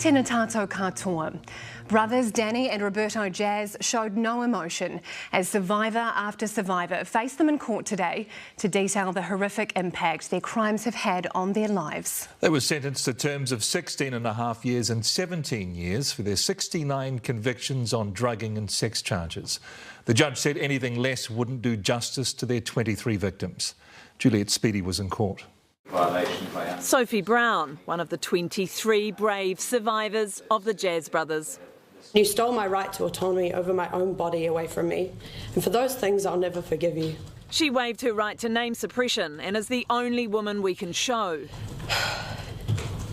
Tēnā tātou katoa. Brothers Danny and Roberto Jazz showed no emotion as survivor after survivor faced them in court today to detail the horrific impact their crimes have had on their lives. They were sentenced to terms of 16.5 years and 17 years for their 69 convictions on drugging and sex charges. The judge said anything less wouldn't do justice to their 23 victims. Juliet Speedy was in court. Sophie Brown, one of the 23 brave survivors of the Jazz brothers. You stole my right to autonomy over my own body away from me, and for those things I'll never forgive you. She waived her right to name suppression and is the only woman we can show.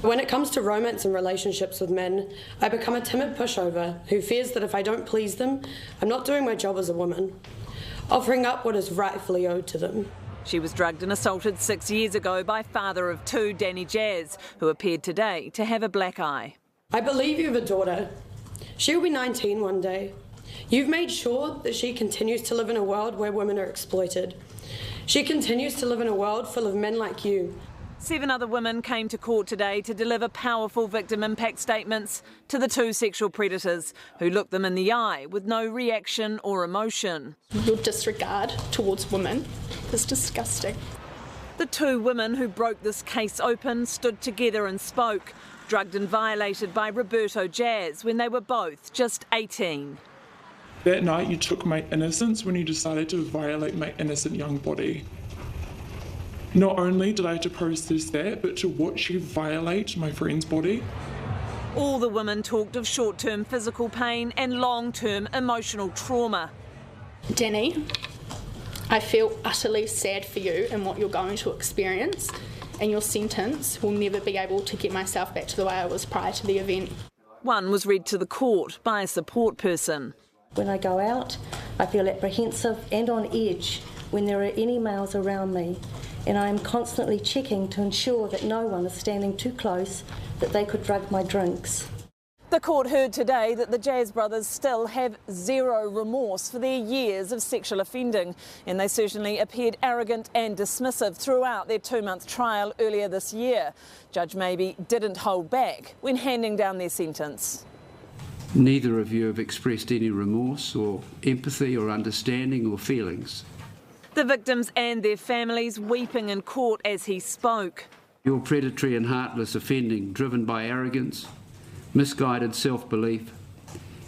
When it comes to romance and relationships with men, I become a timid pushover who fears that if I don't please them, I'm not doing my job as a woman, offering up what is rightfully owed to them. She was drugged and assaulted 6 years ago by father of two, Danny Jazz, who appeared today to have a black eye. I believe you have a daughter. She'll be 19 one day. You've made sure that she continues to live in a world where women are exploited. She continues to live in a world full of men like you. 7 other women came to court today to deliver powerful victim impact statements to the two sexual predators who looked them in the eye with no reaction or emotion. Your disregard towards women is disgusting. The 2 women who broke this case open stood together and spoke, drugged and violated by Roberto Jazz when they were both just 18. That night you took my innocence when you decided to violate my innocent young body. Not only did I have to process that, but to watch you violate my friend's body. All the women talked of short-term physical pain and long-term emotional trauma. Danny, I feel utterly sad for you and what you're going to experience, and your sentence will never be able to get myself back to the way I was prior to the event. One was read to the court by a support person. When I go out, I feel apprehensive and on edge when there are any males around me, and I am constantly checking to ensure that no one is standing too close that they could drug my drinks. The court heard today that the Jazz brothers still have zero remorse for their years of sexual offending, and they certainly appeared arrogant and dismissive throughout their 2-month trial earlier this year. Judge Mabey didn't hold back when handing down their sentence. Neither of you have expressed any remorse or empathy or understanding or feelings. The victims and their families weeping in court as he spoke. Your predatory and heartless offending, driven by arrogance, misguided self-belief,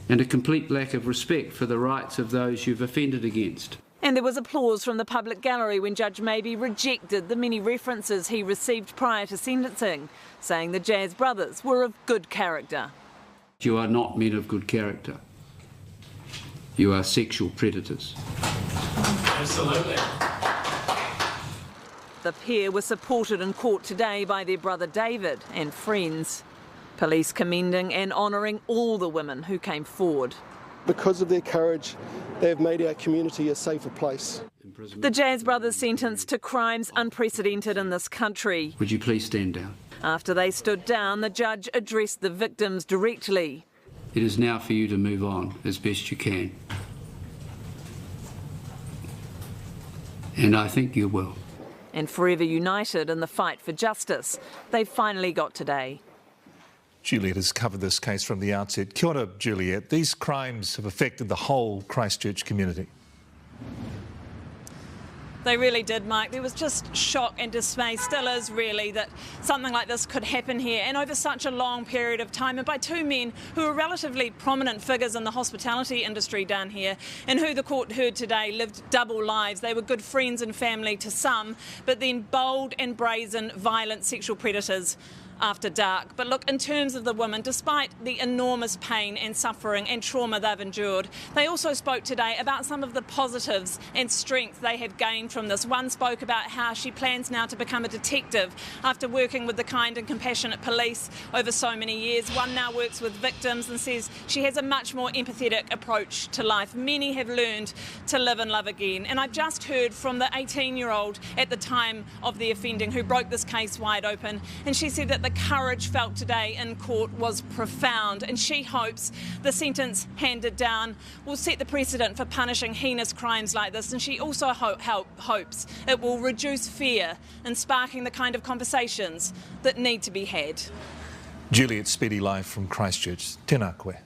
and a complete lack of respect for the rights of those you've offended against. And there was applause from the public gallery when Judge Mabey rejected the many references he received prior to sentencing, saying the Jazz brothers were of good character. You are not men of good character. You are sexual predators. Absolutely. The pair were supported in court today by their brother David and friends. Police commending and honouring all the women who came forward. Because of their courage, they have made our community a safer place. The Jazz brothers sentenced to crimes unprecedented in this country. Would you please stand down? After they stood down, the judge addressed the victims directly. It is now for you to move on as best you can. And I think you will. And forever united in the fight for justice, they finally got today. Juliet has covered this case from the outset. Kia ora, Juliet. These crimes have affected the whole Christchurch community. They really did, Mike. There was just shock and dismay, still is really, that something like this could happen here and over such a long period of time, and by 2 men who are relatively prominent figures in the hospitality industry down here, and who the court heard today lived double lives. They were good friends and family to some, but then bold and brazen, violent sexual predators after dark. But look, in terms of the women, despite the enormous pain and suffering and trauma they've endured, they also spoke today about some of the positives and strength they have gained from this. One spoke about how she plans now to become a detective after working with the kind and compassionate police over so many years. One now works with victims and says she has a much more empathetic approach to life. Many have learned to live and love again. And I've just heard from the 18-year-old at the time of the offending who broke this case wide open, and she said that the courage felt today in court was profound, and she hopes the sentence handed down will set the precedent for punishing heinous crimes like this, and she also hopes it will reduce fear and sparking the kind of conversations that need to be had. Juliet Speedy live from Christchurch. Tēnā koe.